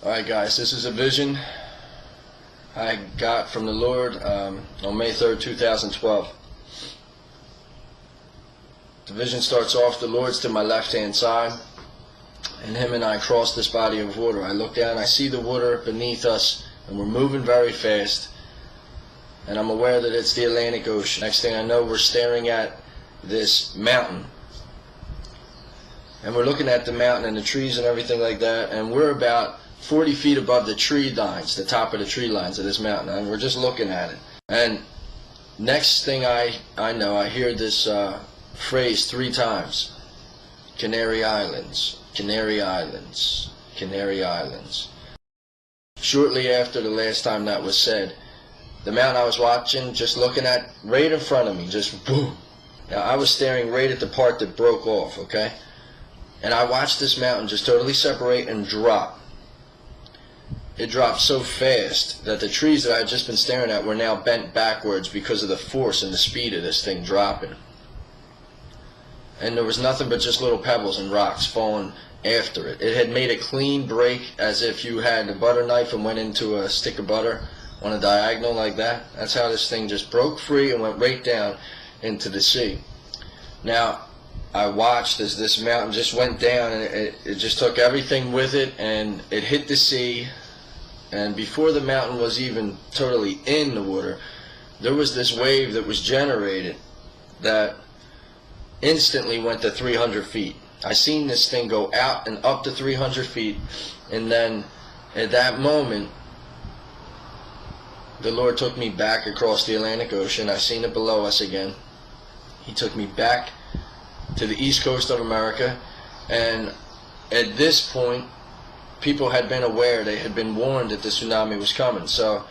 Alright guys, this is a vision I got from the Lord on May 3rd, 2012. The vision starts off, the Lord's to my left hand side, and him and I cross this body of water. I look down, I see the water beneath us, and we're moving very fast, and I'm aware that it's the Atlantic Ocean. Next thing I know, we're staring at this mountain, and we're looking at the mountain and the trees and everything like that, and we're about 40 feet above the tree lines, the top of the tree lines of this mountain, and we're just looking at it. And next thing I know, I hear this phrase 3 times: Canary Islands, Canary Islands, Canary Islands. Shortly after the last time that was said, the mountain I was watching, just looking at, right in front of me, just boom. Now I was staring right at the part that broke off, okay? And I watched this mountain just totally separate and drop. It dropped so fast that the trees that I had just been staring at were now bent backwards because of the force and the speed of this thing dropping. And there was nothing but just little pebbles and rocks falling after it. It had made a clean break, as if you had a butter knife and went into a stick of butter on a diagonal like that. That's how this thing just broke free and went right down into the sea. Now, I watched as this mountain just went down, and it just took everything with it, and it hit the sea. And before the mountain was even totally in the water, there was this wave that was generated that instantly went to 300 feet. I seen this thing go out and up to 300 feet, and then at that moment, the Lord took me back across the Atlantic Ocean. I seen it below us again. He took me back to the east coast of America, and at this point, people had been aware, they had been warned that the tsunami was coming, so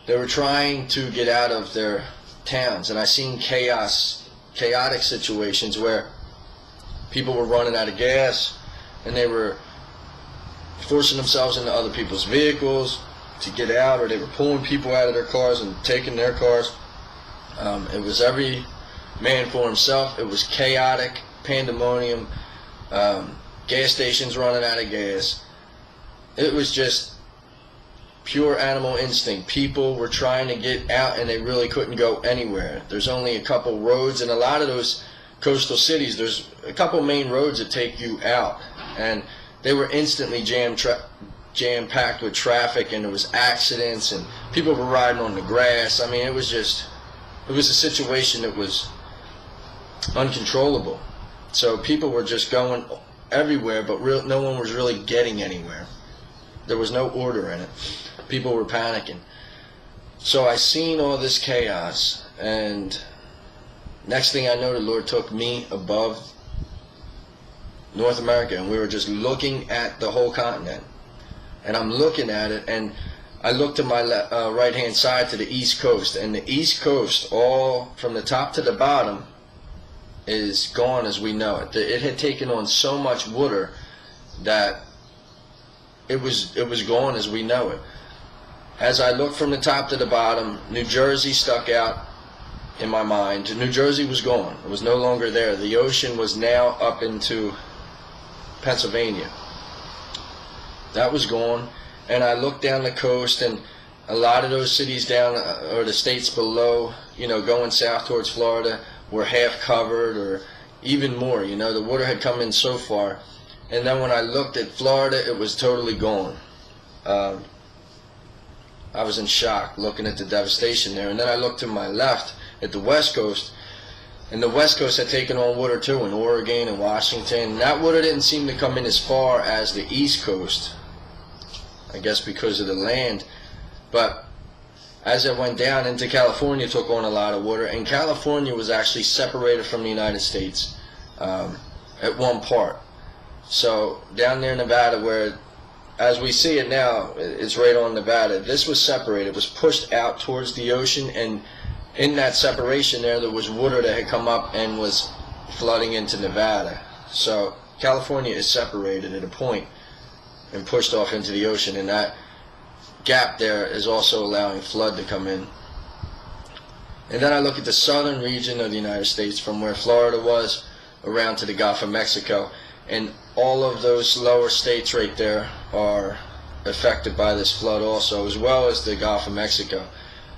they were trying to get out of their towns. And I seen chaotic situations where people were running out of gas, and they were forcing themselves into other people's vehicles to get out, or they were pulling people out of their cars and taking their cars. It was every man for himself. It was chaotic, pandemonium, gas stations running out of gas. It was just pure animal instinct. People were trying to get out, and they really couldn't go anywhere. There's only a couple roads, and a lot of those coastal cities, there's a couple main roads that take you out, and they were instantly jam-packed with traffic, and there was accidents, and people were riding on the grass. I mean, it was a situation that was uncontrollable. So people were just going everywhere, but no one was really getting anywhere. There was no order in it. People were panicking. So I seen all this chaos, and next thing I know, the Lord took me above North America, and we were just looking at the whole continent. And I'm looking at it, and I look to my right hand side to the east coast, and the east coast, all from the top to the bottom, is gone as we know it. It had taken on so much water that it was gone as we know it. As I looked from the top to the bottom, New Jersey stuck out in my mind. New Jersey was gone. It was no longer there. The ocean was now up into Pennsylvania. That was gone. And I looked down the coast, and a lot of those cities down, or the states below, going south towards Florida, were half covered, or even more. The water had come in so far. And then when I looked at Florida, it was totally gone. I was in shock looking at the devastation there. And then I looked to my left at the west coast, and the west coast had taken on water too, in Oregon and Washington. And that water didn't seem to come in as far as the east coast, I guess because of the land. But as it went down into California, it took on a lot of water, and California was actually separated from the United States at one part. So down there in Nevada, where as we see it now, it's right on Nevada, this was separated. It was pushed out towards the ocean, and in that separation there was water that had come up and was flooding into Nevada. So California is separated at a point and pushed off into the ocean, and that gap there is also allowing flood to come in. And then I look at the southern region of the United States, from where Florida was around to the Gulf of Mexico, and all of those lower states right there are affected by this flood also, as well as the Gulf of Mexico.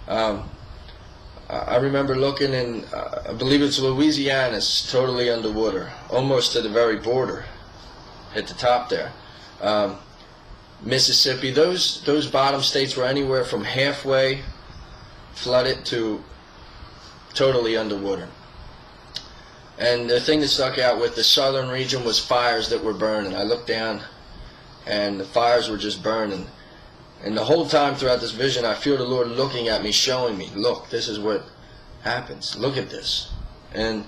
I remember looking in, I believe it's Louisiana's totally underwater, almost to the very border, at the top there. Mississippi, those bottom states were anywhere from halfway flooded to totally underwater. And the thing that stuck out with the southern region was fires that were burning. I looked down and the fires were just burning. And the whole time throughout this vision, I feel the Lord looking at me, showing me, look, this is what happens. Look at this. And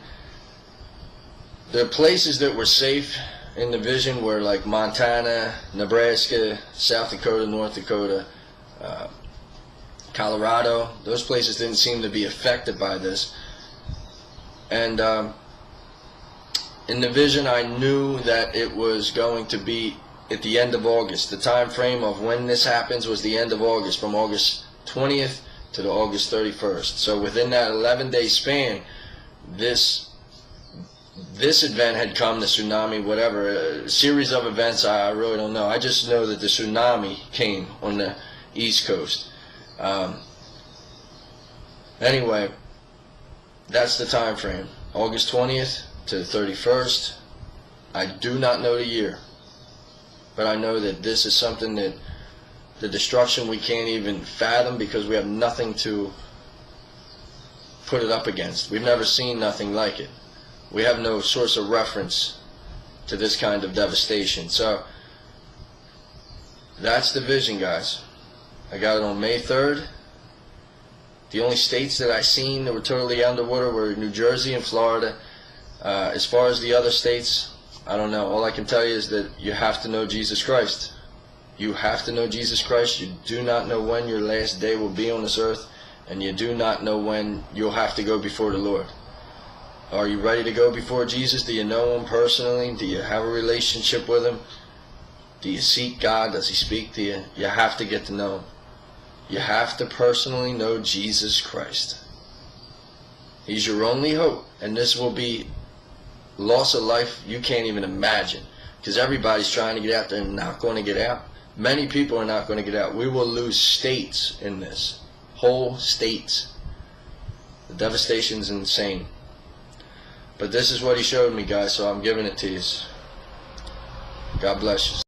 the places that were safe in the vision were like Montana, Nebraska, South Dakota, North Dakota, Colorado. Those places didn't seem to be affected by this. And in the vision, I knew that it was going to be at the end of August. The time frame of when this happens was the end of August, from August 20th to the August 31st. So within that 11-day span, this event had come, the tsunami, whatever, a series of events. I really don't know. I just know that the tsunami came on the East Coast. Anyway, that's the time frame, August 20th to the 31st. I do not know the year, but I know that this is something that the destruction we can't even fathom, because we have nothing to put it up against. We've never seen nothing like it. We have no source of reference to this kind of devastation. So that's the vision, guys. I got it on May 3rd. The only states that I seen that were totally underwater were New Jersey and Florida. As far as the other states, I don't know. All I can tell you is that you have to know Jesus Christ. You have to know Jesus Christ. You do not know when your last day will be on this earth, and you do not know when you'll have to go before the Lord. Are you ready to go before Jesus? Do you know Him personally? Do you have a relationship with Him? Do you seek God? Does He speak to you? You have to get to know Him. You have to personally know Jesus Christ. He's your only hope, and this will be loss of life you can't even imagine, because everybody's trying to get out there and not going to get out. Many people are not going to get out. We will lose states in this, whole states. The devastation's insane. But this is what He showed me, guys, so I'm giving it to you. God bless you.